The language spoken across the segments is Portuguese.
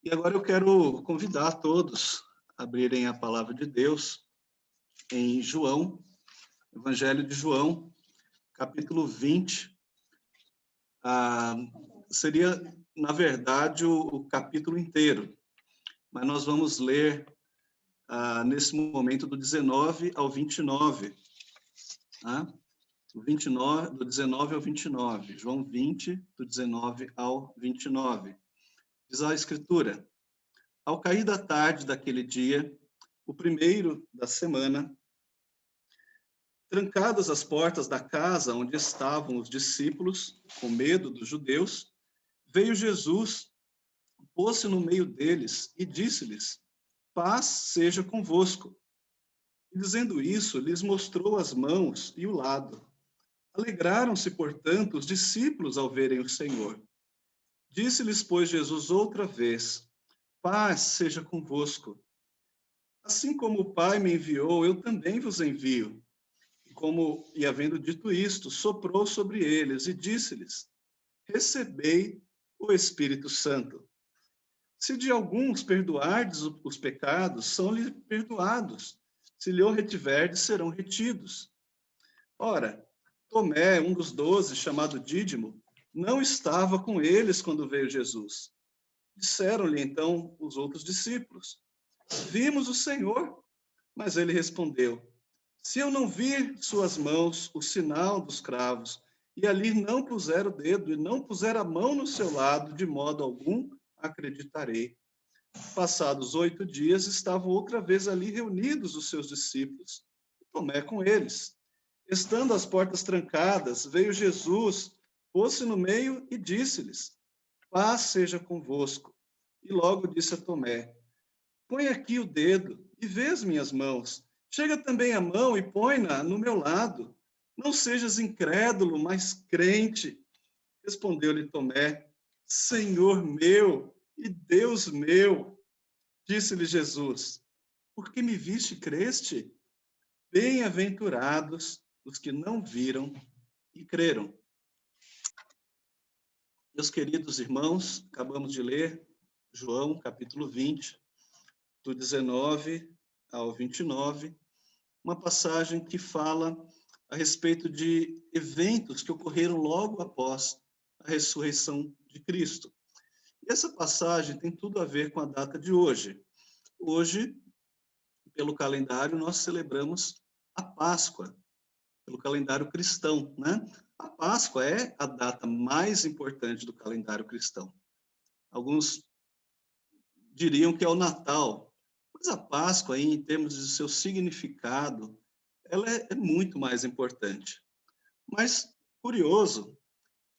E agora eu quero convidar todos a abrirem a palavra de Deus em João, Evangelho de João, capítulo 20. Ah, seria, na verdade, o capítulo inteiro, mas nós vamos ler nesse momento do 19 ao 29. Tá? Do 19 ao 29. João 20, do 19 ao 29. Diz a Escritura: Ao cair da tarde daquele dia, o primeiro da semana, trancadas as portas da casa onde estavam os discípulos, com medo dos judeus, veio Jesus, pôs-se no meio deles e disse-lhes: Paz seja convosco. E dizendo isso, lhes mostrou as mãos e o lado. Alegraram-se, portanto, os discípulos ao verem o Senhor. Disse-lhes, pois, Jesus outra vez: Paz seja convosco. Assim como o Pai me enviou, eu também vos envio. E havendo dito isto, soprou sobre eles e disse-lhes: Recebei o Espírito Santo. Se de alguns perdoardes os pecados, são-lhe perdoados. Se lhe o retiverdes, serão retidos. Ora, Tomé, um dos 12, chamado Dídimo, não estava com eles quando veio Jesus. Disseram-lhe então os outros discípulos: Vimos o Senhor. Mas ele respondeu: Se eu não vir suas mãos, o sinal dos cravos, e ali não puser o dedo e não puser a mão no seu lado, de modo algum acreditarei. Passados 8 dias, estavam outra vez ali reunidos os seus discípulos, Tomé com eles. Estando as portas trancadas, veio Jesus, pôs-se no meio e disse-lhes: Paz seja convosco. E logo disse a Tomé: Põe aqui o dedo e vê as minhas mãos. Chega também a mão e põe-na no meu lado. Não sejas incrédulo, mas crente. Respondeu-lhe Tomé: Senhor meu e Deus meu. Disse-lhe Jesus: Por que me viste e creste? Bem-aventurados os que não viram e creram. Meus queridos irmãos, acabamos de ler João, capítulo 20, do 19 ao 29, uma passagem que fala a respeito de eventos que ocorreram logo após a ressurreição de Cristo. E essa passagem tem tudo a ver com a data de hoje. Hoje, pelo calendário, nós celebramos a Páscoa, pelo calendário cristão, né? A Páscoa é a data mais importante do calendário cristão. Alguns diriam que é o Natal, mas a Páscoa, aí, em termos de seu significado, ela é muito mais importante. Mas, curioso,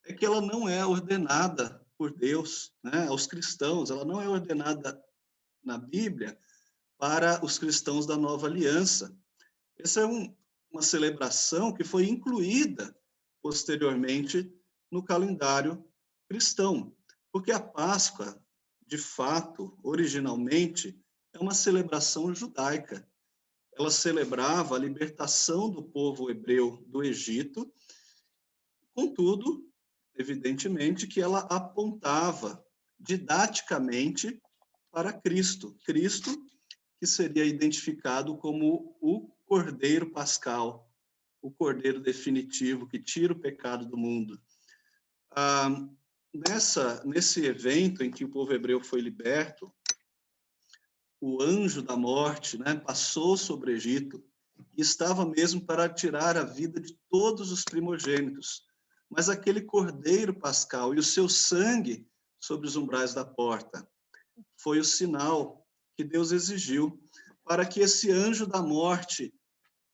é que ela não é ordenada por Deus, né, aos cristãos, ela não é ordenada na Bíblia para os cristãos da Nova Aliança. Essa é uma celebração que foi incluída posteriormente no calendário cristão, porque a Páscoa, de fato, originalmente, é uma celebração judaica. Ela celebrava a libertação do povo hebreu do Egito, contudo, evidentemente, que ela apontava didaticamente para Cristo. Cristo, que seria identificado como o Cordeiro Pascal, o Cordeiro definitivo que tira o pecado do mundo. Nesse evento em que o povo hebreu foi liberto, o anjo da morte, né, passou sobre o Egito e estava mesmo para tirar a vida de todos os primogênitos. Mas aquele cordeiro pascal e o seu sangue sobre os umbrais da porta foi o sinal que Deus exigiu para que esse anjo da morte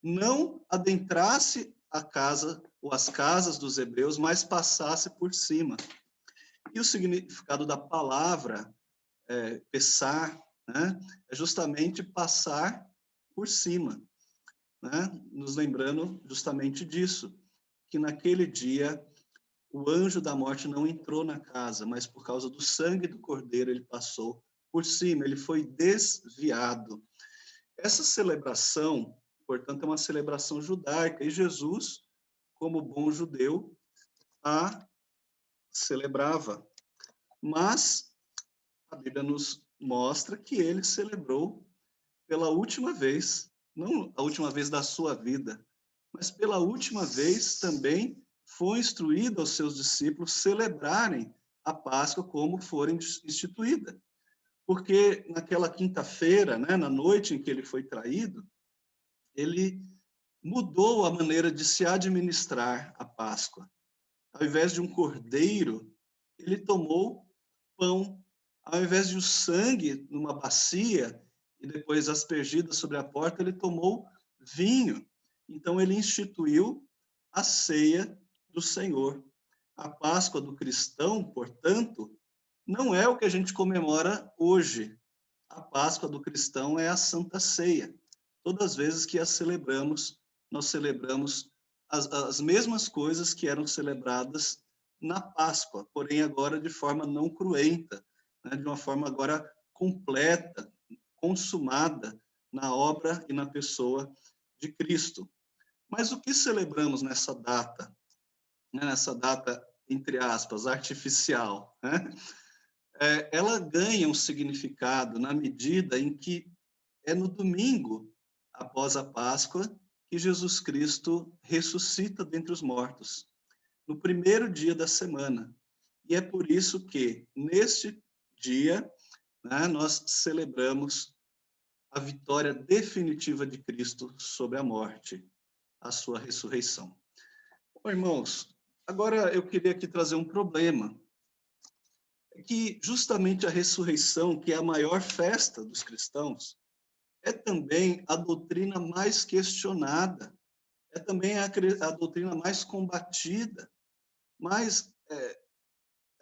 não adentrasse a casa ou as casas dos hebreus, mas passasse por cima. E o significado da palavra pessar, né, é justamente passar por cima, né, nos lembrando justamente disso, que naquele dia o anjo da morte não entrou na casa, mas por causa do sangue do cordeiro ele passou por cima, ele foi desviado. Essa celebração, portanto, é uma celebração judaica, e Jesus, como bom judeu, a celebrava. Mas a Bíblia nos mostra que ele celebrou pela última vez, não a última vez da sua vida, mas pela última vez também foi instruído aos seus discípulos celebrarem a Páscoa como forem instituída. Porque naquela quinta-feira, né, na noite em que ele foi traído, ele mudou a maneira de se administrar a Páscoa. Ao invés de um cordeiro, ele tomou pão. Ao invés de o sangue numa bacia e depois aspergida sobre a porta, ele tomou vinho. Então ele instituiu a ceia do Senhor. A Páscoa do cristão, portanto, não é o que a gente comemora hoje. A Páscoa do cristão é a Santa Ceia. Todas as vezes que a celebramos, nós celebramos as mesmas coisas que eram celebradas na Páscoa, porém agora de forma não cruenta, né? De uma forma agora completa, consumada na obra e na pessoa de Cristo. Mas o que celebramos nessa data? Né? Nessa data, entre aspas, artificial, né? Ela ganha um significado na medida em que é no domingo, após a Páscoa, que Jesus Cristo ressuscita dentre os mortos, no primeiro dia da semana. E é por isso que, neste dia, né, nós celebramos a vitória definitiva de Cristo sobre a morte, a sua ressurreição. Bom, irmãos, agora eu queria aqui trazer um problema. É que justamente a ressurreição, que é a maior festa dos cristãos, é também a doutrina mais questionada, é também a doutrina mais combatida, mais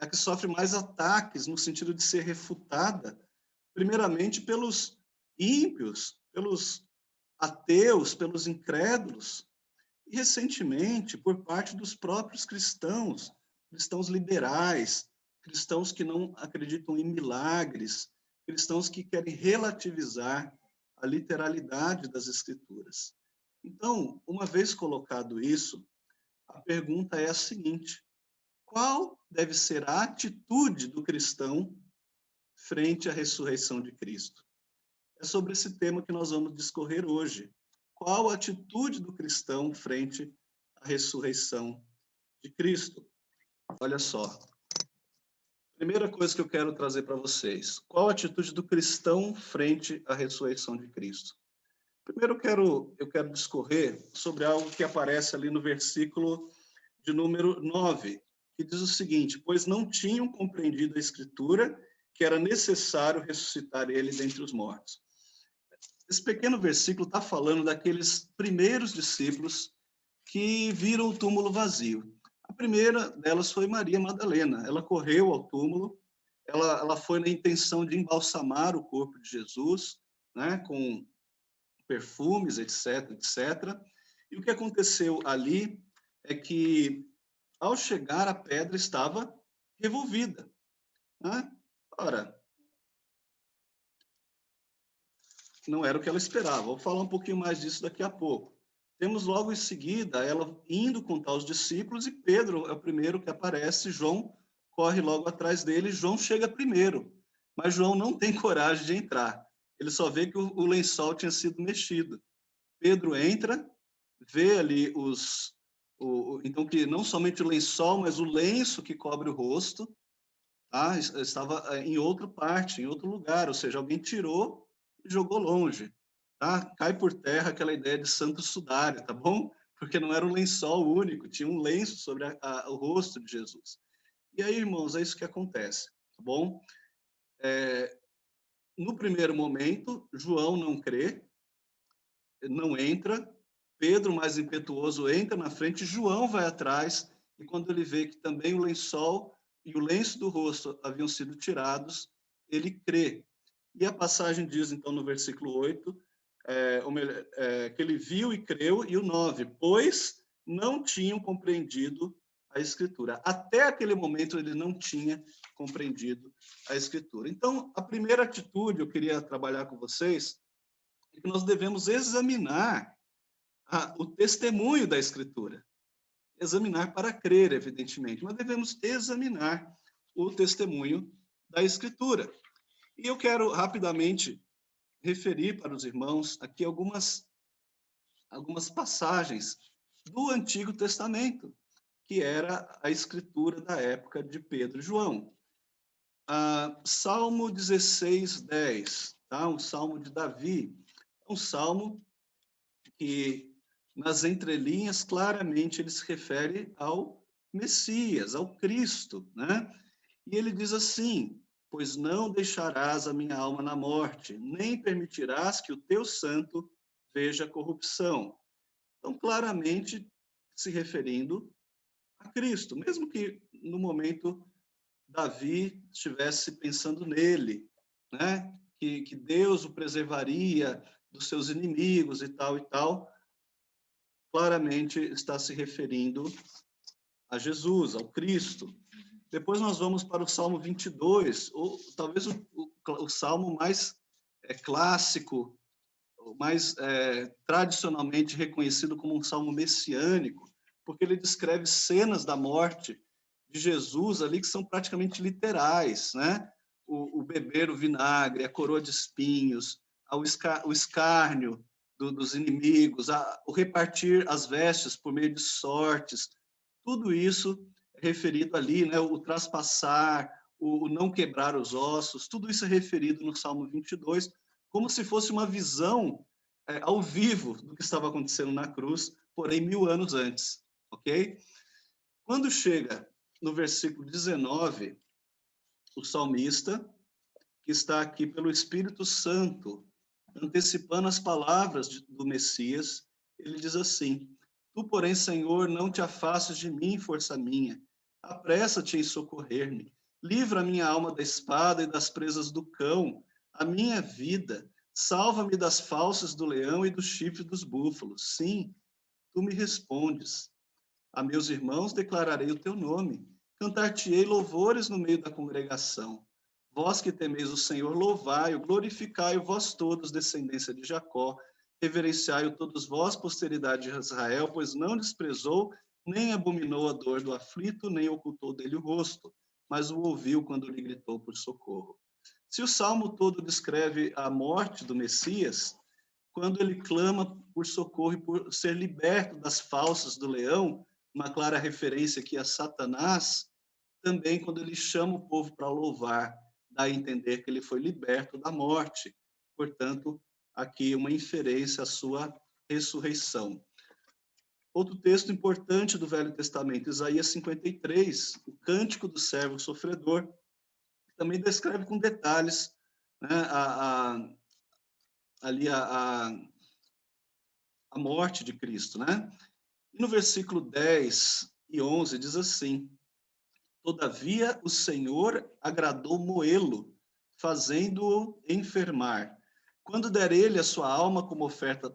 a que sofre mais ataques no sentido de ser refutada, primeiramente pelos ímpios, pelos ateus, pelos incrédulos, e recentemente por parte dos próprios cristãos, cristãos liberais, cristãos que não acreditam em milagres, cristãos que querem relativizar a literalidade das escrituras. Então, uma vez colocado isso, a pergunta é a seguinte: qual deve ser a atitude do cristão frente à ressurreição de Cristo? É sobre esse tema que nós vamos discorrer hoje. Qual a atitude do cristão frente à ressurreição de Cristo? Olha só. Primeira coisa que eu quero trazer para vocês. Qual a atitude do cristão frente à ressurreição de Cristo? Primeiro eu quero discorrer sobre algo que aparece ali no versículo de número 9, que diz o seguinte: pois não tinham compreendido a Escritura que era necessário ressuscitar ele dentre os mortos. Esse pequeno versículo está falando daqueles primeiros discípulos que viram o túmulo vazio. A primeira delas foi Maria Madalena. Ela correu ao túmulo, ela foi na intenção de embalsamar o corpo de Jesus, né, com perfumes, etc, etc. E o que aconteceu ali é que, ao chegar, a pedra estava revolvida, né? Ora, não era o que ela esperava. Vou falar um pouquinho mais disso daqui a pouco. Temos logo em seguida ela indo contar aos discípulos e Pedro é o primeiro que aparece, João corre logo atrás dele, João chega primeiro, mas João não tem coragem de entrar. Ele só vê que o lençol tinha sido mexido. Pedro entra, vê ali então que não somente o lençol, mas o lenço que cobre o rosto, tá? Estava em outra parte, em outro lugar, ou seja, alguém tirou e jogou longe, tá? Cai por terra aquela ideia de santo sudário, tá bom? Porque não era um lençol único, tinha um lenço sobre o rosto de Jesus. E aí, irmãos, é isso que acontece, tá bom? No primeiro momento, João não crê, não entra, Pedro, mais impetuoso, entra na frente, João vai atrás, e quando ele vê que também o lençol e o lenço do rosto haviam sido tirados, ele crê. E a passagem diz, então, no versículo 8, que ele viu e creu, e o 9, pois não tinham compreendido a Escritura. Até aquele momento, ele não tinha compreendido a Escritura. Então, a primeira atitude, eu queria trabalhar com vocês, é que nós devemos examinar o testemunho da Escritura. Examinar para crer, evidentemente, mas devemos examinar o testemunho da Escritura. E eu quero rapidamente referir para os irmãos aqui algumas passagens do Antigo Testamento, que era a escritura da época de Pedro e João. Salmo 16, 10, tá? Um salmo de Davi, um salmo que, nas entrelinhas, claramente ele se refere ao Messias, ao Cristo, né? E ele diz assim: pois não deixarás a minha alma na morte, nem permitirás que o teu santo veja corrupção. Então, claramente se referindo a Cristo, mesmo que no momento Davi estivesse pensando nele, né? Que Deus o preservaria dos seus inimigos e tal, claramente está se referindo a Jesus, ao Cristo. Depois nós vamos para o Salmo 22, ou talvez o salmo mais clássico, mais tradicionalmente reconhecido como um salmo messiânico, porque ele descreve cenas da morte de Jesus ali que são praticamente literais, né? O beber o vinagre, a coroa de espinhos, o escárnio dos inimigos, o repartir as vestes por meio de sortes, tudo isso é referido ali, né? O traspassar, o não quebrar os ossos, tudo isso é referido no Salmo 22, como se fosse uma visão ao vivo do que estava acontecendo na cruz, porém 1000 anos antes, ok? Quando chega no versículo 19, o salmista, que está aqui pelo Espírito Santo, antecipando as palavras do Messias, ele diz assim: tu, porém, Senhor, não te afastes de mim, força minha, apressa-te em socorrer-me, livra a minha alma da espada e das presas do cão, a minha vida, salva-me das falsas do leão e do chifre dos búfalos. Sim, tu me respondes. A meus irmãos declararei o teu nome. Cantar-te-ei louvores no meio da congregação. Vós que temeis o Senhor, louvai-o, glorificai-o, vós todos, descendência de Jacó. Reverenciai-o todos vós, posteridade de Israel, pois não desprezou, nem abominou a dor do aflito, nem ocultou dele o rosto, mas o ouviu quando lhe gritou por socorro. Se o salmo todo descreve a morte do Messias, quando ele clama por socorro e por ser liberto das falsas do leão, uma clara referência aqui a Satanás, também quando ele chama o povo para louvar, dá a entender que ele foi liberto da morte. Portanto, aqui uma inferência à sua ressurreição. Outro texto importante do Velho Testamento, Isaías 53, o Cântico do Servo Sofredor, também descreve com detalhes, né, ali a morte de Cristo, né? E no versículo 10 e 11 diz assim: todavia o Senhor agradou Moê-lo, fazendo-o enfermar. Quando der ele a sua alma como oferta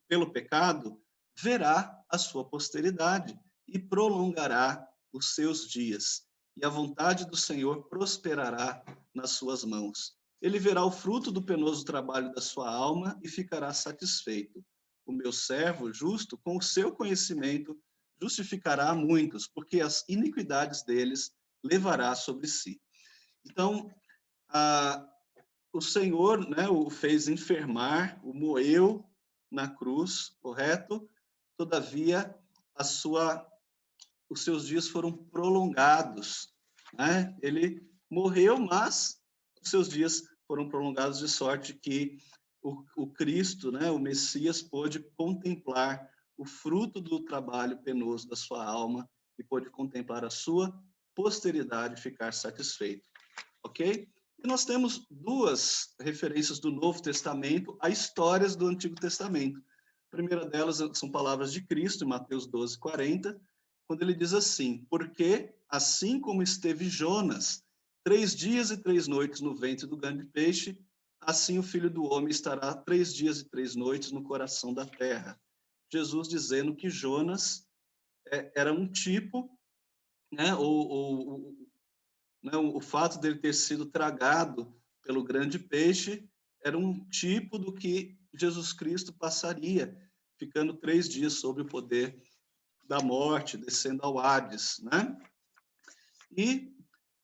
pelo pecado, verá a sua posteridade e prolongará os seus dias. E a vontade do Senhor prosperará nas suas mãos. Ele verá o fruto do penoso trabalho da sua alma e ficará satisfeito. O meu servo justo, com o seu conhecimento, justificará a muitos, porque as iniquidades deles levará sobre si. Então, o Senhor, né, o fez enfermar, o moeu na cruz, correto? Todavia, os seus dias foram prolongados, né? Ele morreu, mas os seus dias foram prolongados de sorte que o Cristo, né, o Messias, pôde contemplar o fruto do trabalho penoso da sua alma e pôde contemplar a sua posteridade e ficar satisfeito, ok? E nós temos duas referências do Novo Testamento a histórias do Antigo Testamento. A primeira delas são palavras de Cristo, em Mateus 12, 40, quando ele diz assim: porque, assim como esteve Jonas 3 dias e 3 noites no ventre do grande peixe, assim o Filho do Homem estará 3 dias e 3 noites no coração da terra. Jesus dizendo que Jonas era um tipo, né, o fato dele ter sido tragado pelo grande peixe era um tipo do que Jesus Cristo passaria, ficando 3 dias sob o poder da morte, descendo ao Hades, né? E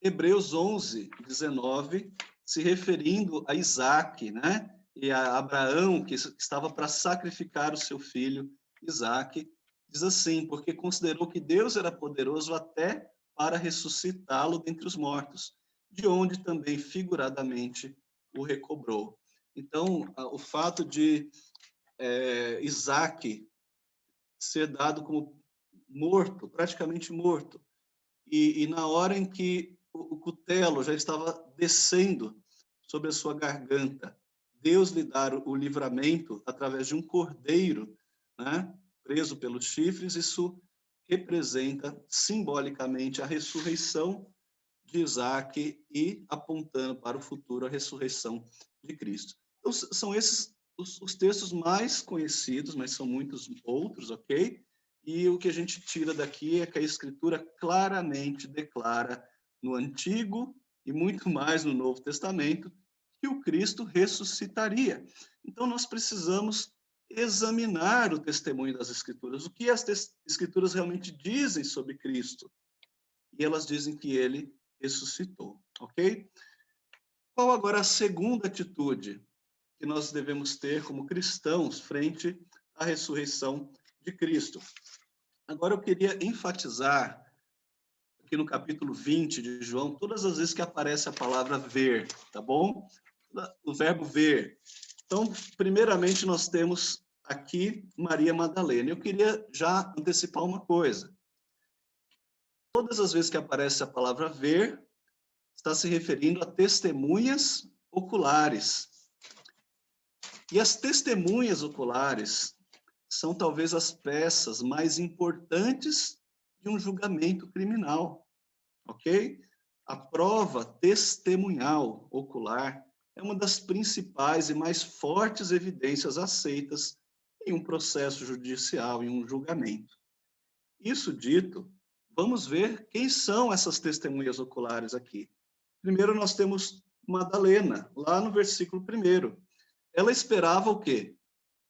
Hebreus 11, 19, se referindo a Isaac, né? E a Abraão, que estava para sacrificar o seu filho Isaac, diz assim, porque considerou que Deus era poderoso até para ressuscitá-lo dentre os mortos, de onde também figuradamente o recobrou. Então, o fato de Isaac ser dado como morto, praticamente morto, e na hora em que o cutelo já estava descendo sobre a sua garganta, Deus lhe dar o livramento através de um cordeiro, né, preso pelos chifres, isso representa simbolicamente a ressurreição de Isaac e apontando para o futuro a ressurreição de Cristo. Então, são esses os textos mais conhecidos, mas são muitos outros, ok? E o que a gente tira daqui é que a Escritura claramente declara no Antigo e muito mais no Novo Testamento que o Cristo ressuscitaria. Então, nós precisamos examinar o testemunho das Escrituras, o que as Escrituras realmente dizem sobre Cristo. E elas dizem que ele ressuscitou, ok? Qual agora a segunda atitude que nós devemos ter como cristãos frente à ressurreição de Cristo? Agora eu queria enfatizar aqui no capítulo 20 de João, todas as vezes que aparece a palavra ver, tá bom? O verbo ver. Então, primeiramente nós temos aqui Maria Madalena. Eu queria já antecipar uma coisa. Todas as vezes que aparece a palavra ver, está se referindo a testemunhas oculares. E as testemunhas oculares são talvez as peças mais importantes de um julgamento criminal, ok? A prova testemunhal ocular é uma das principais e mais fortes evidências aceitas em um processo judicial, em um julgamento. Isso dito, vamos ver quem são essas testemunhas oculares aqui. Primeiro nós temos Madalena, lá no versículo 1. Ela esperava o quê?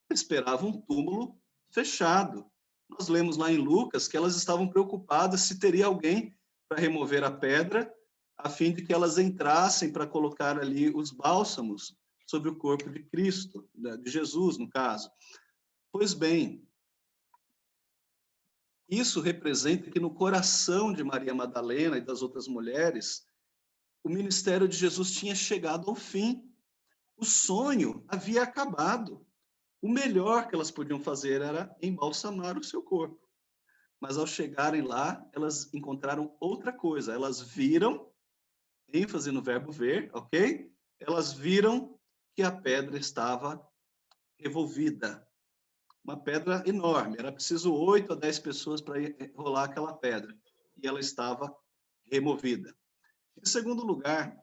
Ela esperava um túmulo fechado. Nós lemos lá em Lucas que elas estavam preocupadas se teria alguém para remover a pedra, a fim de que elas entrassem para colocar ali os bálsamos sobre o corpo de Cristo, de Jesus, no caso. Pois bem, isso representa que no coração de Maria Madalena e das outras mulheres, o ministério de Jesus tinha chegado ao fim. O sonho havia acabado. O melhor que elas podiam fazer era embalsamar o seu corpo. Mas ao chegarem lá, elas encontraram outra coisa. Elas viram, ênfase no verbo ver, ok? Elas viram que a pedra estava revolvida. Uma pedra enorme. Era preciso 8 a 10 pessoas para rolar aquela pedra. E ela estava removida. Em segundo lugar,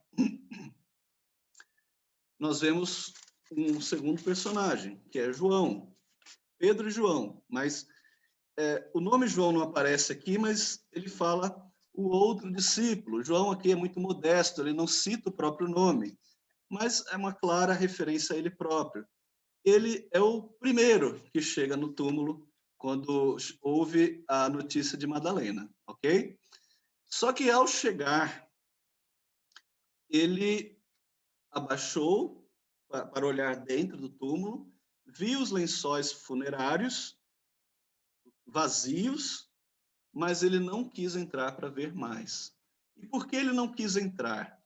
nós vemos um segundo personagem, que é João. Pedro e João. Mas o nome João não aparece aqui, mas ele fala o outro discípulo. João aqui é muito modesto, ele não cita o próprio nome, mas é uma clara referência a ele próprio. Ele é o primeiro que chega no túmulo quando houve a notícia de Madalena, ok? Só que ao chegar, ele abaixou para olhar dentro do túmulo, viu os lençóis funerários vazios, mas ele não quis entrar para ver mais. E por que ele não quis entrar?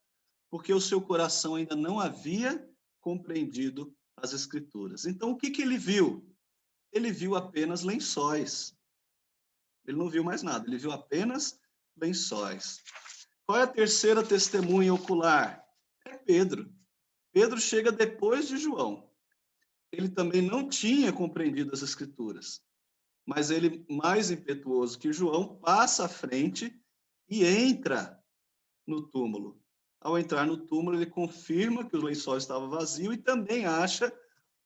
Porque o seu coração ainda não havia compreendido as Escrituras. Então, o que ele viu? Ele viu apenas lençóis. Ele não viu mais nada, ele viu apenas lençóis. Qual é a terceira testemunha ocular? É Pedro. Pedro chega depois de João. Ele também não tinha compreendido as Escrituras, mas ele, mais impetuoso que João, passa à frente e entra no túmulo. Ao entrar no túmulo, ele confirma que o lençol estava vazio e também acha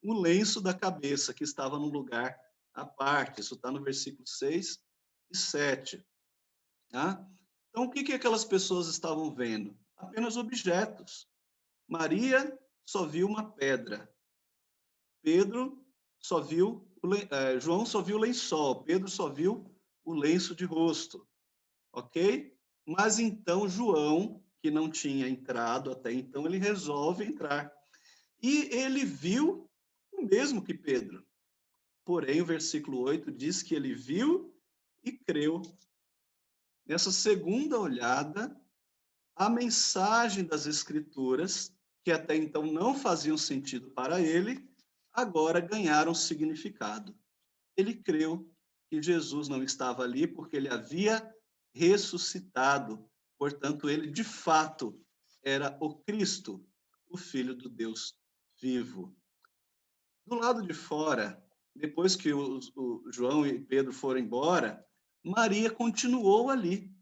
o lenço da cabeça, que estava num lugar à parte. Isso está no versículo 6 e 7. Tá? Então, o que aquelas pessoas estavam vendo? Apenas objetos. Maria só viu uma pedra. Pedro só viu, João só viu o lençol. Pedro só viu o lenço de rosto. Ok? Mas então João, que não tinha entrado até então, ele resolve entrar. E ele viu o mesmo que Pedro. Porém, o versículo 8 diz que ele viu e creu. Nessa segunda olhada, a mensagem das Escrituras, que até então não faziam sentido para ele, agora ganharam significado. Ele creu que Jesus não estava ali porque ele havia ressuscitado. Portanto, ele de fato era o Cristo, o Filho do Deus vivo. Do lado de fora, depois que o João e Pedro foram embora, Maria continuou ali.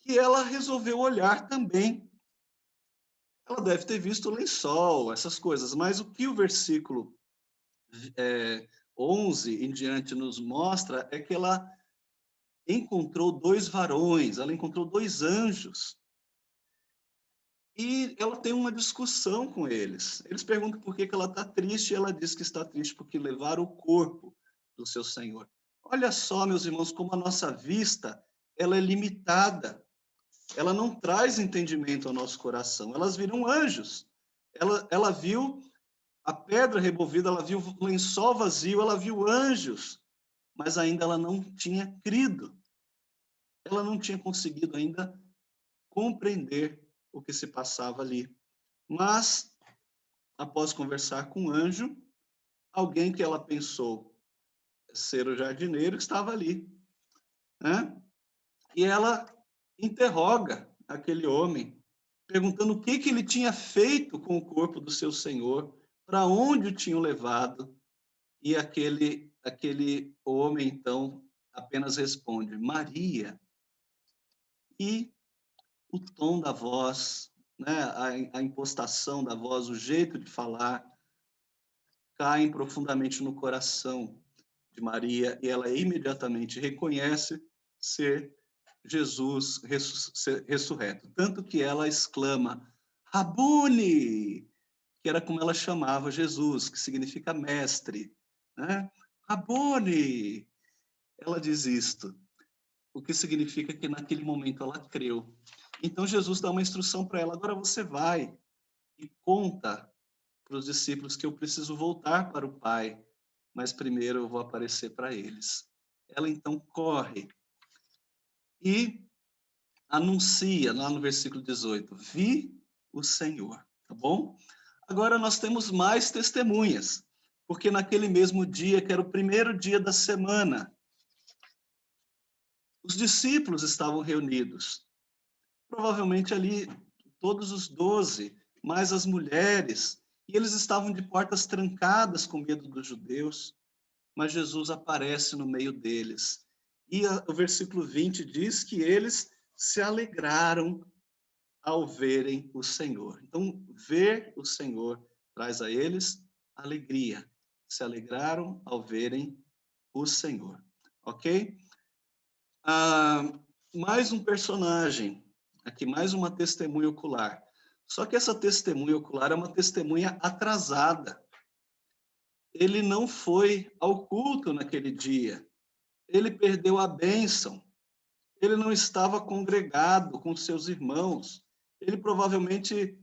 E ela resolveu olhar também. Ela deve ter visto o lençol, essas coisas, mas o que o versículo 11 em diante nos mostra é que ela encontrou dois varões, ela encontrou dois anjos. E ela tem uma discussão com eles. Eles perguntam por que ela está triste, e ela diz que está triste porque levaram o corpo do seu Senhor. Olha só, meus irmãos, como a nossa vista ela é limitada. Ela não traz entendimento ao nosso coração. Elas viram anjos. Ela viu a pedra removida, ela viu o lençol vazio, ela viu anjos, mas ainda ela não tinha crido. Ela não tinha conseguido ainda compreender o que se passava ali. Mas, após conversar com o anjo, alguém que ela pensou ser o jardineiro estava ali, né? E ela interroga aquele homem, perguntando o que ele tinha feito com o corpo do seu Senhor, para onde o tinham levado. E aquele homem, então, apenas responde, Maria. E o tom da voz, né, a impostação da voz, o jeito de falar, caem profundamente no coração de Maria, e ela imediatamente reconhece ser Jesus ressurreto. Tanto que ela exclama, Rabuni, que era como ela chamava Jesus, que significa mestre, né? Rabuni, ela diz isto, o que significa que naquele momento ela creu. Então Jesus dá uma instrução para ela, agora você vai e conta para os discípulos que eu preciso voltar para o Pai, mas primeiro eu vou aparecer para eles. Ela então corre e anuncia lá no versículo 18, vi o Senhor, tá bom? Agora nós temos mais testemunhas, porque naquele mesmo dia, que era o primeiro dia da semana, os discípulos estavam reunidos. Provavelmente ali todos os 12, mais as mulheres, e eles estavam de portas trancadas com medo dos judeus, mas Jesus aparece no meio deles. E o versículo 20 diz que eles se alegraram ao verem o Senhor. Então, ver o Senhor traz a eles alegria. Se alegraram ao verem o Senhor. Ok? Mais um personagem, aqui mais uma testemunha ocular. Só que essa testemunha ocular é uma testemunha atrasada. Ele não foi ao culto naquele dia. Ele perdeu a bênção. Ele não estava congregado com seus irmãos. Ele provavelmente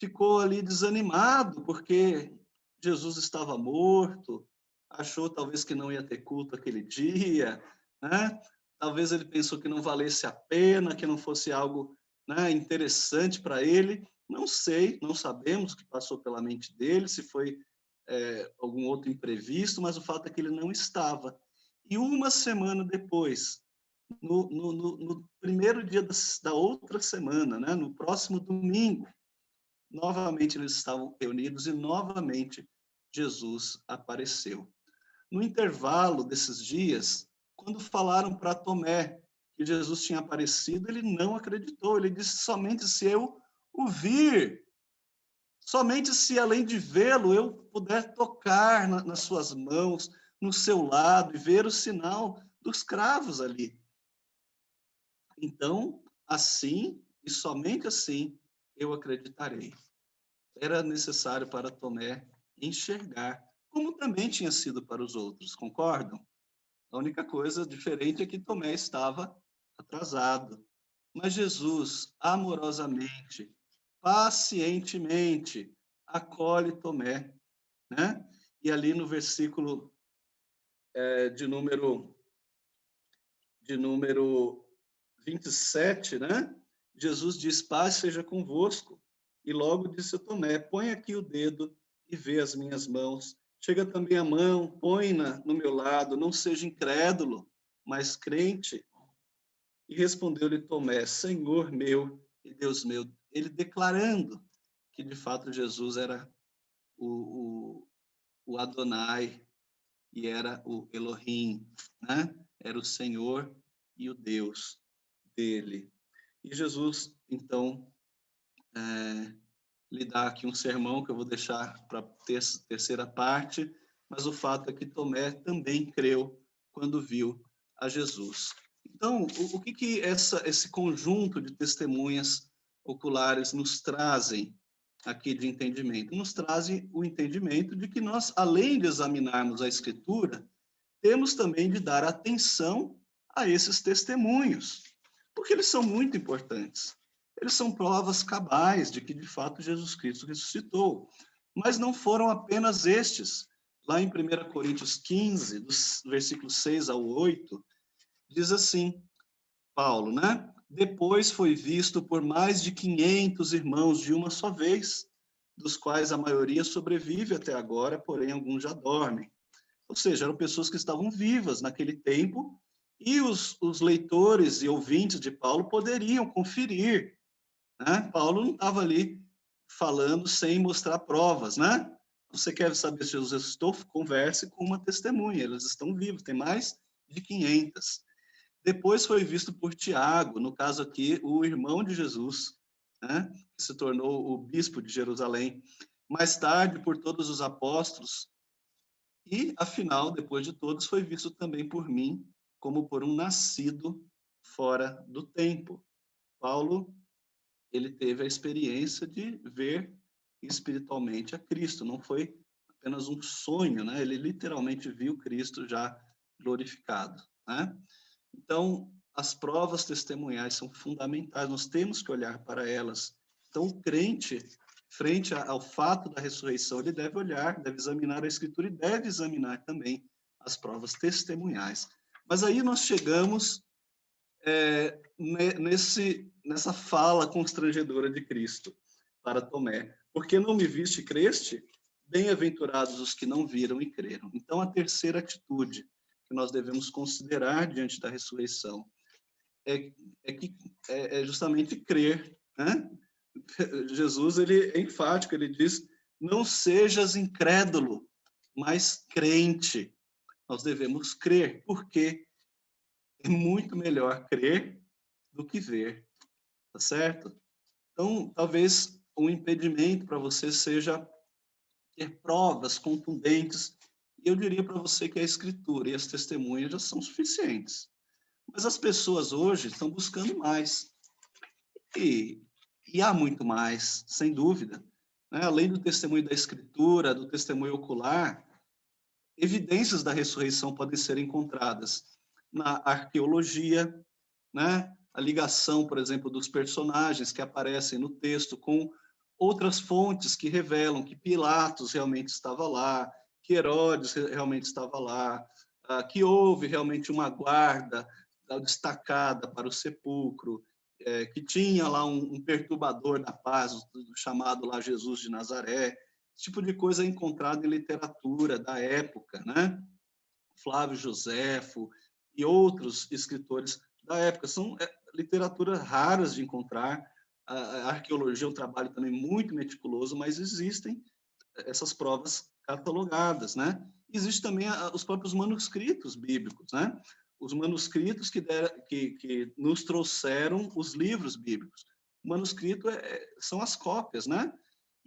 ficou ali desanimado, porque Jesus estava morto, achou talvez que não ia ter culto aquele dia, né? Talvez ele pensou que não valesse a pena, que não fosse algo, né, interessante para ele. Não sei, não sabemos o que passou pela mente dele, se foi algum outro imprevisto, mas o fato é que ele não estava. E uma semana depois, no primeiro dia da outra semana, né, no próximo domingo, novamente eles estavam reunidos e novamente Jesus apareceu. No intervalo desses dias, quando falaram para Tomé que Jesus tinha aparecido, ele não acreditou. Ele disse: somente se eu o vir, somente se além de vê-lo eu puder tocar nas suas mãos, no seu lado e ver o sinal dos cravos ali. Então, assim e somente assim eu acreditarei. Era necessário para Tomé enxergar, como também tinha sido para os outros, concordam? A única coisa diferente é que Tomé estava atrasado. Mas Jesus, amorosamente, pacientemente, acolhe Tomé, né? E ali no versículo de número 27, né? Jesus diz: paz seja convosco. E logo disse a Tomé: põe aqui o dedo e vê as minhas mãos. Chega também a mão, põe-na no meu lado, não seja incrédulo, mas crente. E respondeu-lhe Tomé: Senhor meu e Deus meu. Ele declarando que de fato Jesus era o, o Adonai e era o Elohim, né? Era o Senhor e o Deus dele. E Jesus, então, lhe dá aqui um sermão que eu vou deixar para a terceira parte, mas o fato é que Tomé também creu quando viu a Jesus. Então, o que esse conjunto de testemunhas oculares nos trazem aqui de entendimento? Nos trazem o entendimento de que nós, além de examinarmos a Escritura, temos também de dar atenção a esses testemunhos, porque eles são muito importantes. Eles são provas cabais de que, de fato, Jesus Cristo ressuscitou. Mas não foram apenas estes. Lá em 1 Coríntios 15, dos versículos 6 ao 8, diz assim, Paulo, né? Depois foi visto por mais de 500 irmãos de uma só vez, dos quais a maioria sobrevive até agora, porém alguns já dormem. Ou seja, eram pessoas que estavam vivas naquele tempo e os leitores e ouvintes de Paulo poderiam conferir, né? Paulo não estava ali falando sem mostrar provas, né? Você quer saber se Jesus ressuscitou? Converse com uma testemunha, eles estão vivos, tem mais de 500. Depois foi visto por Tiago, no caso aqui, o irmão de Jesus, né? Que se tornou o bispo de Jerusalém. Mais tarde, por todos os apóstolos, e, afinal, depois de todos, foi visto também por mim, como por um nascido fora do tempo. Paulo, ele teve a experiência de ver espiritualmente a Cristo, não foi apenas um sonho, né? Ele literalmente viu Cristo já glorificado, né? Então, as provas testemunhais são fundamentais, nós temos que olhar para elas. Então, o crente, frente ao fato da ressurreição, ele deve olhar, deve examinar a Escritura e deve examinar também as provas testemunhais. Mas aí nós chegamos nessa fala constrangedora de Cristo para Tomé. Porque não me viste e creste? Bem-aventurados os que não viram e creram. Então, a terceira atitude que nós devemos considerar diante da ressurreição é justamente crer, né? Jesus, ele é enfático, ele diz, não sejas incrédulo, mas crente. Nós devemos crer, porque é muito melhor crer do que ver, tá certo? Então, talvez um impedimento para você seja ter provas contundentes, e eu diria para você que a escritura e as testemunhas já são suficientes. Mas as pessoas hoje estão buscando mais. E, e há muito mais, sem dúvida. Né? Além do testemunho da escritura, do testemunho ocular, evidências da ressurreição podem ser encontradas na arqueologia, né? A ligação, por exemplo, dos personagens que aparecem no texto com outras fontes que revelam que Pilatos realmente estava lá, que Herodes realmente estava lá, que houve realmente uma guarda destacada para o sepulcro, que tinha lá um perturbador da paz, chamado lá Jesus de Nazaré. Esse tipo de coisa é encontrado em literatura da época, né? Flávio Joséfo e outros escritores da época. São literaturas raras de encontrar. A arqueologia é um trabalho também muito meticuloso, mas existem essas provas catalogadas, né? Existe também os próprios manuscritos bíblicos, né? Os manuscritos que nos trouxeram os livros bíblicos. O manuscrito são as cópias, né?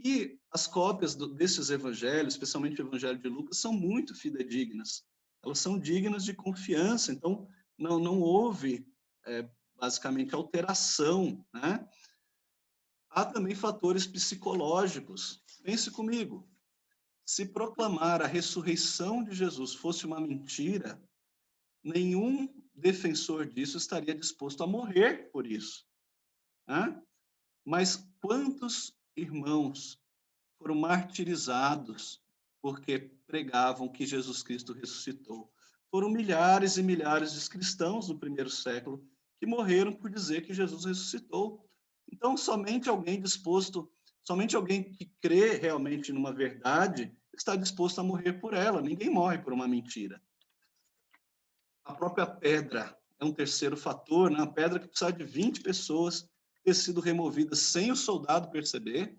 E as cópias desses evangelhos, especialmente o evangelho de Lucas, são muito fidedignas. Elas são dignas de confiança, então não houve, basicamente, alteração, né? Há também fatores psicológicos. Pense comigo, se proclamar a ressurreição de Jesus fosse uma mentira, nenhum defensor disso estaria disposto a morrer por isso. né? Mas quantos irmãos foram martirizados porque pregavam que Jesus Cristo ressuscitou? Foram milhares e milhares de cristãos no primeiro século que morreram por dizer que Jesus ressuscitou. Então, somente alguém que crê realmente numa verdade está disposto a morrer por ela. Ninguém morre por uma mentira. A própria pedra é um terceiro fator, né? A pedra que precisava de 20 pessoas ter sido removida sem o soldado perceber,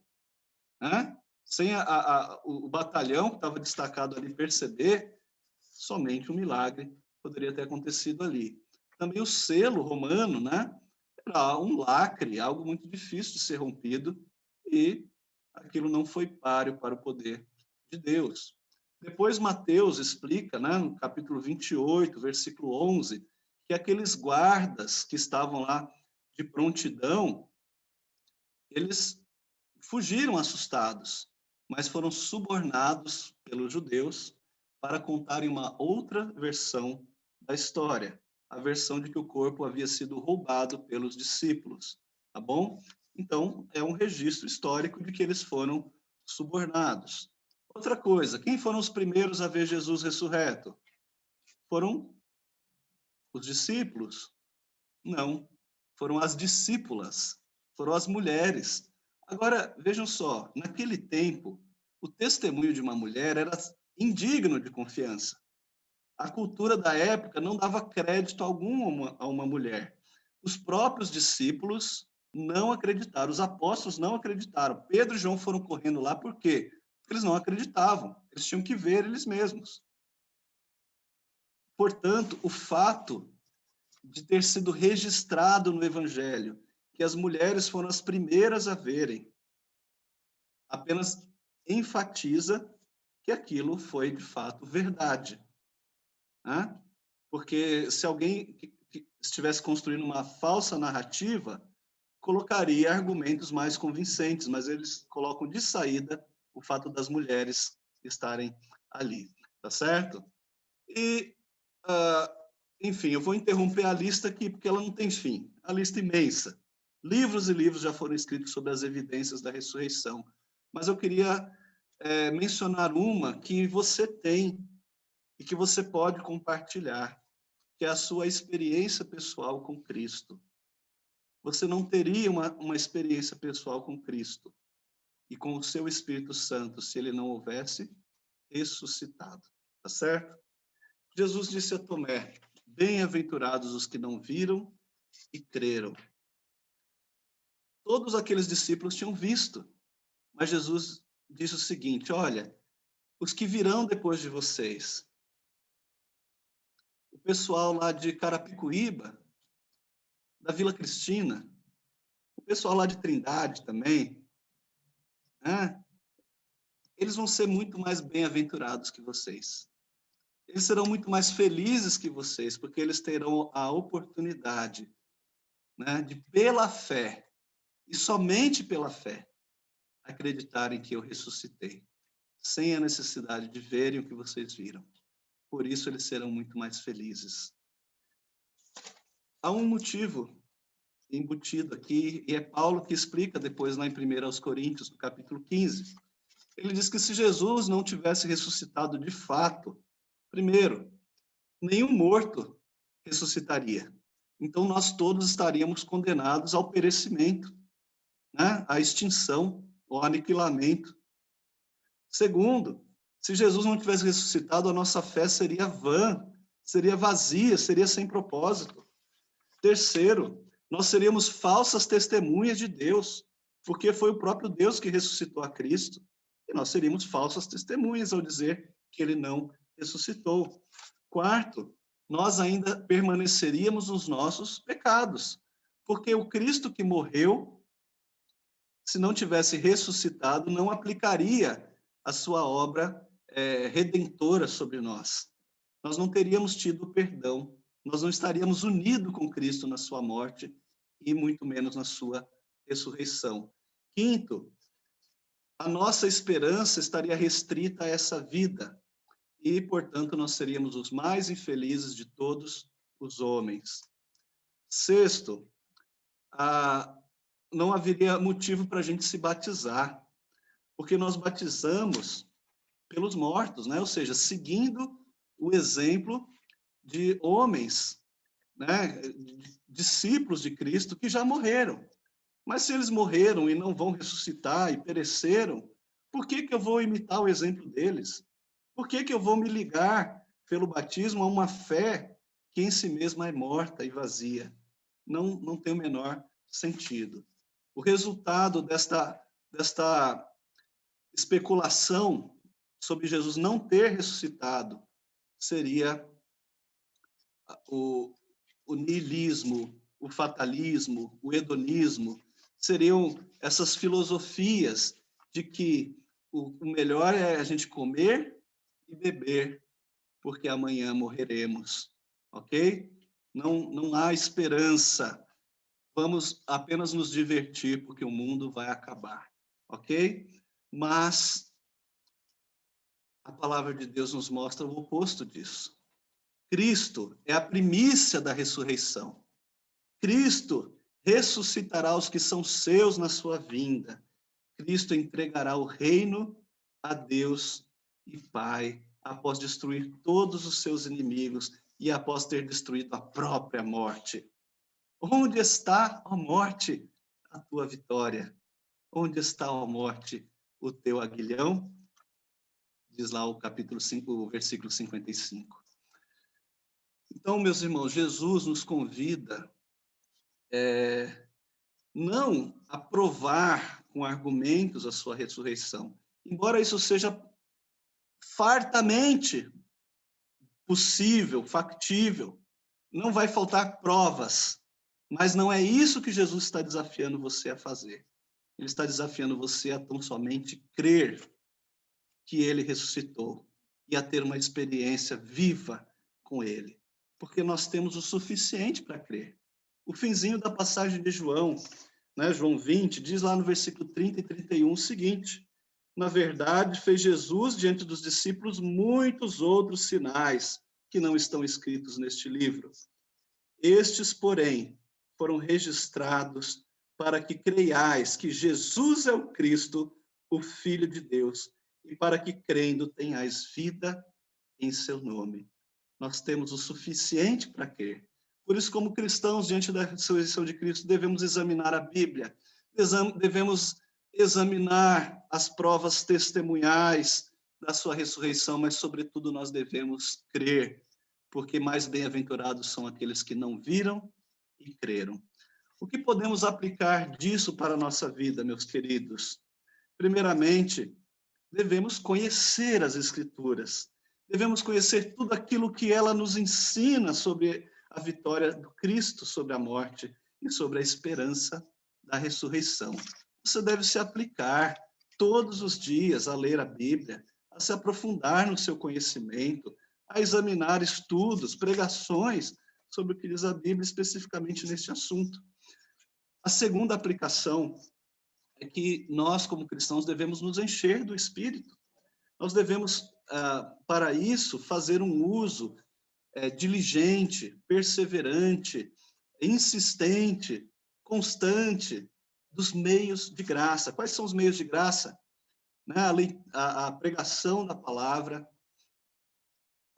né? Sem o batalhão que estava destacado ali perceber, somente um milagre poderia ter acontecido ali. Também o selo romano, né? Era um lacre, algo muito difícil de ser rompido, e aquilo não foi páreo para o poder de Deus. Depois Mateus explica, né, no capítulo 28, versículo 11, que aqueles guardas que estavam lá de prontidão, eles fugiram assustados, mas foram subornados pelos judeus para contarem uma outra versão da história, a versão de que o corpo havia sido roubado pelos discípulos, tá bom? Então, é um registro histórico de que eles foram subornados. Outra coisa, quem foram os primeiros a ver Jesus ressurreto? Foram os discípulos? Não, foram as discípulas, foram as mulheres. Agora, vejam só, naquele tempo, o testemunho de uma mulher era indigno de confiança. A cultura da época não dava crédito algum a uma mulher. Os próprios discípulos não acreditaram, os apóstolos não acreditaram. Pedro e João foram correndo lá por quê? Porque eles não acreditavam, eles tinham que ver eles mesmos. Portanto, o fato de ter sido registrado no Evangelho, que as mulheres foram as primeiras a verem, apenas enfatiza que aquilo foi de fato verdade. Né? Porque se alguém que estivesse construindo uma falsa narrativa, colocaria argumentos mais convincentes, mas eles colocam de saída o fato das mulheres estarem ali, tá certo? E enfim, eu vou interromper a lista aqui porque ela não tem fim. A lista imensa. Livros e livros já foram escritos sobre as evidências da ressurreição. Mas eu queria mencionar uma que você tem e que você pode compartilhar, que é a sua experiência pessoal com Cristo. Você não teria uma experiência pessoal com Cristo e com o seu Espírito Santo se ele não houvesse ressuscitado. Tá certo? Jesus disse a Tomé: bem-aventurados os que não viram e creram. Todos aqueles discípulos tinham visto, mas Jesus disse o seguinte: olha, os que virão depois de vocês, o pessoal lá de Carapicuíba, da Vila Cristina, o pessoal lá de Trindade também, né? Eles vão ser muito mais bem-aventurados que vocês. Eles serão muito mais felizes que vocês, porque eles terão a oportunidade, né, de, pela fé, e somente pela fé, acreditarem que eu ressuscitei, sem a necessidade de verem o que vocês viram. Por isso eles serão muito mais felizes. Há um motivo embutido aqui, e é Paulo que explica depois lá em 1 Coríntios, no capítulo 15. Ele diz que se Jesus não tivesse ressuscitado de fato, primeiro, nenhum morto ressuscitaria. Então nós todos estaríamos condenados ao perecimento, né? À extinção, ao aniquilamento. Segundo, se Jesus não tivesse ressuscitado, a nossa fé seria vã, seria vazia, seria sem propósito. Terceiro, nós seríamos falsas testemunhas de Deus, porque foi o próprio Deus que ressuscitou a Cristo, e nós seríamos falsas testemunhas ao dizer que ele não ressuscitou. Quarto, nós ainda permaneceríamos nos nossos pecados, porque o Cristo que morreu, se não tivesse ressuscitado, não aplicaria a sua obra redentora sobre nós. Nós não teríamos tido perdão, nós não estaríamos unidos com Cristo na sua morte e muito menos na sua ressurreição. Quinto, a nossa esperança estaria restrita a essa vida e, portanto, nós seríamos os mais infelizes de todos os homens. Sexto, não haveria motivo para a gente se batizar, porque nós batizamos pelos mortos, né? Ou seja, seguindo o exemplo de homens, né? Discípulos de Cristo que já morreram. Mas se eles morreram e não vão ressuscitar e pereceram, por que que eu vou imitar o exemplo deles? Por que que eu vou me ligar pelo batismo a uma fé que em si mesma é morta e vazia? Não tem o menor sentido. O resultado desta especulação sobre Jesus não ter ressuscitado seria o, o niilismo, o fatalismo, o hedonismo, seriam essas filosofias de que o melhor é a gente comer e beber, porque amanhã morreremos, ok? Não há esperança. Vamos apenas nos divertir, porque o mundo vai acabar, ok? Mas a palavra de Deus nos mostra o oposto disso. Cristo é a primícia da ressurreição. Cristo ressuscitará os que são seus na sua vinda. Cristo entregará o reino a Deus e Pai, após destruir todos os seus inimigos e após ter destruído a própria morte. Onde está, ó morte, a tua vitória? Onde está, ó morte, o teu aguilhão? Diz lá o capítulo 5, o versículo 55. Então, meus irmãos, Jesus nos convida não a provar com argumentos a sua ressurreição, embora isso seja fartamente possível, factível, não vai faltar provas, mas não é isso que Jesus está desafiando você a fazer. Ele está desafiando você a tão somente crer que ele ressuscitou e a ter uma experiência viva com ele, porque nós temos o suficiente para crer. O finzinho da passagem de João, né, João 20, diz lá no versículo 30 e 31 o seguinte: na verdade, fez Jesus diante dos discípulos muitos outros sinais que não estão escritos neste livro. Estes, porém, foram registrados para que creiais que Jesus é o Cristo, o Filho de Deus, e para que, crendo, tenhais vida em seu nome. Nós temos o suficiente para crer. Por isso, como cristãos, diante da ressurreição de Cristo, devemos examinar a Bíblia, devemos examinar as provas testemunhais da sua ressurreição, mas, sobretudo, nós devemos crer, porque mais bem-aventurados são aqueles que não viram e creram. O que podemos aplicar disso para a nossa vida, meus queridos? Primeiramente, devemos conhecer as Escrituras, devemos conhecer tudo aquilo que ela nos ensina sobre a vitória do Cristo sobre a morte e sobre a esperança da ressurreição. Você deve se aplicar todos os dias a ler a Bíblia, a se aprofundar no seu conhecimento, a examinar estudos, pregações sobre o que diz a Bíblia especificamente neste assunto. A segunda aplicação é que nós, como cristãos, devemos nos encher do Espírito. Nós devemos, para isso, fazer um uso diligente, perseverante, insistente, constante dos meios de graça. Quais são os meios de graça? Né? A pregação da palavra,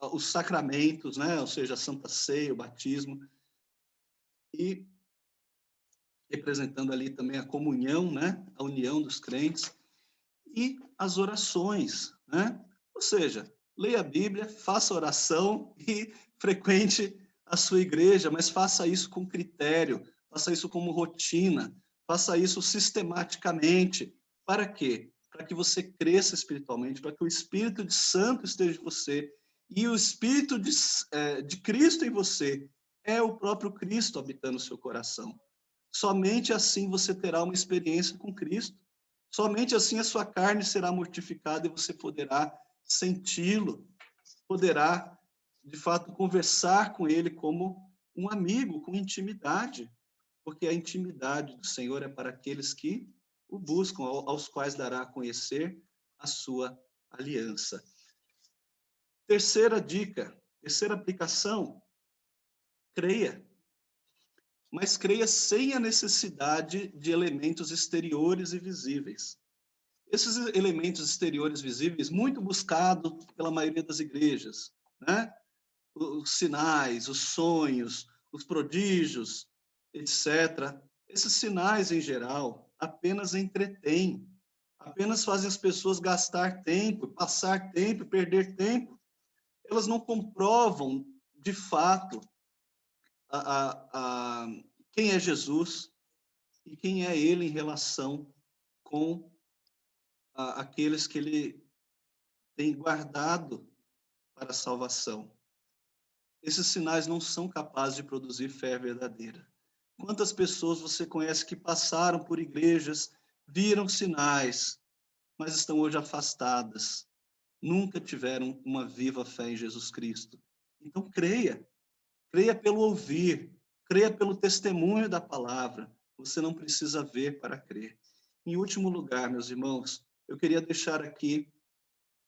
os sacramentos, né? Ou seja, a Santa Ceia, o batismo, e representando ali também a comunhão, né? A união dos crentes, e as orações, né? Ou seja, leia a Bíblia, faça oração e frequente a sua igreja, mas faça isso com critério, faça isso como rotina, faça isso sistematicamente. Para quê? Para que você cresça espiritualmente, para que o Espírito de Santo esteja em você e o Espírito de Cristo em você é o próprio Cristo habitando o seu coração. Somente assim você terá uma experiência com Cristo. Somente assim a sua carne será mortificada e você poderá senti-lo, poderá, de fato, conversar com ele como um amigo, com intimidade, porque a intimidade do Senhor é para aqueles que o buscam, aos quais dará a conhecer a sua aliança. Terceira dica, terceira aplicação, creia. mas creia sem a necessidade de elementos exteriores e visíveis. Esses elementos exteriores visíveis, muito buscados pela maioria das igrejas, né? Os sinais, os sonhos, os prodígios, etc. Esses sinais, em geral, apenas entretêm, apenas fazem as pessoas gastar tempo, passar tempo, perder tempo. Elas não comprovam, de fato, a quem é Jesus e quem é ele em relação com aqueles que ele tem guardado para a salvação. Esses sinais não são capazes de produzir fé verdadeira. Quantas pessoas você conhece que passaram por igrejas, viram sinais, mas estão hoje afastadas, nunca tiveram uma viva fé em Jesus Cristo? Então, creia. Creia pelo ouvir, creia pelo testemunho da palavra. Você não precisa ver para crer. Em último lugar, meus irmãos, eu queria deixar aqui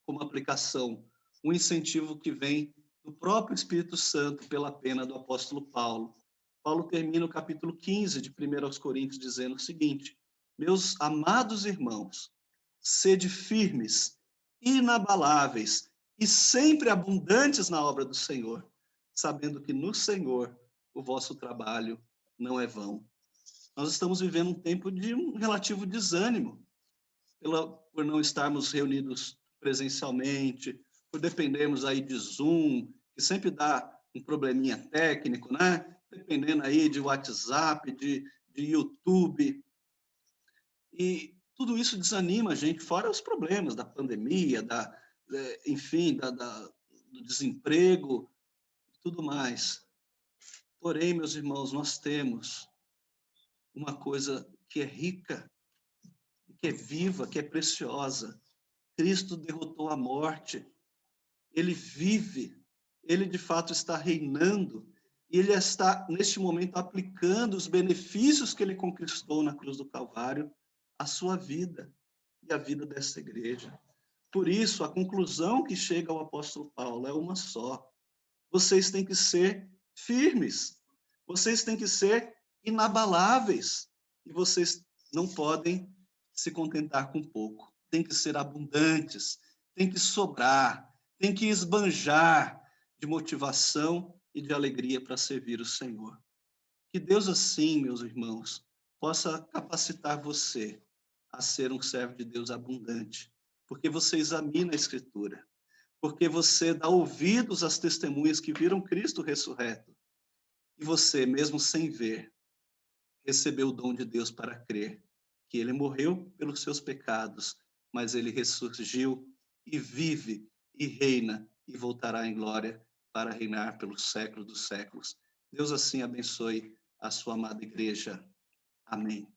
como aplicação um incentivo que vem do próprio Espírito Santo pela pena do apóstolo Paulo. Paulo termina o capítulo 15 de 1 aos Coríntios dizendo o seguinte: meus amados irmãos, sede firmes, inabaláveis e sempre abundantes na obra do Senhor, sabendo que no Senhor o vosso trabalho não é vão. Nós estamos vivendo um tempo de um relativo desânimo, por não estarmos reunidos presencialmente, por dependermos aí de Zoom, que sempre dá um probleminha técnico, né? Dependendo aí de WhatsApp, de YouTube. E tudo isso desanima a gente, fora os problemas da pandemia, enfim, do desemprego, tudo mais. Porém, meus irmãos, nós temos uma coisa que é rica, que é viva, que é preciosa. Cristo derrotou a morte. Ele vive. Ele, de fato, está reinando. E ele está, neste momento, aplicando os benefícios que ele conquistou na cruz do Calvário à sua vida e à vida dessa igreja. Por isso, a conclusão que chega ao apóstolo Paulo é uma só. Vocês têm que ser firmes. Vocês têm que ser inabaláveis. E vocês não podem se contentar com pouco. Tem que ser abundantes, tem que sobrar, tem que esbanjar de motivação e de alegria para servir o Senhor. Que Deus assim, meus irmãos, possa capacitar você a ser um servo de Deus abundante, porque você examina a Escritura, porque você dá ouvidos às testemunhas que viram Cristo ressurreto, e você, mesmo sem ver, recebeu o dom de Deus para crer que ele morreu pelos seus pecados, mas ele ressurgiu e vive e reina e voltará em glória para reinar pelos séculos dos séculos. Deus assim abençoe a sua amada igreja. Amém.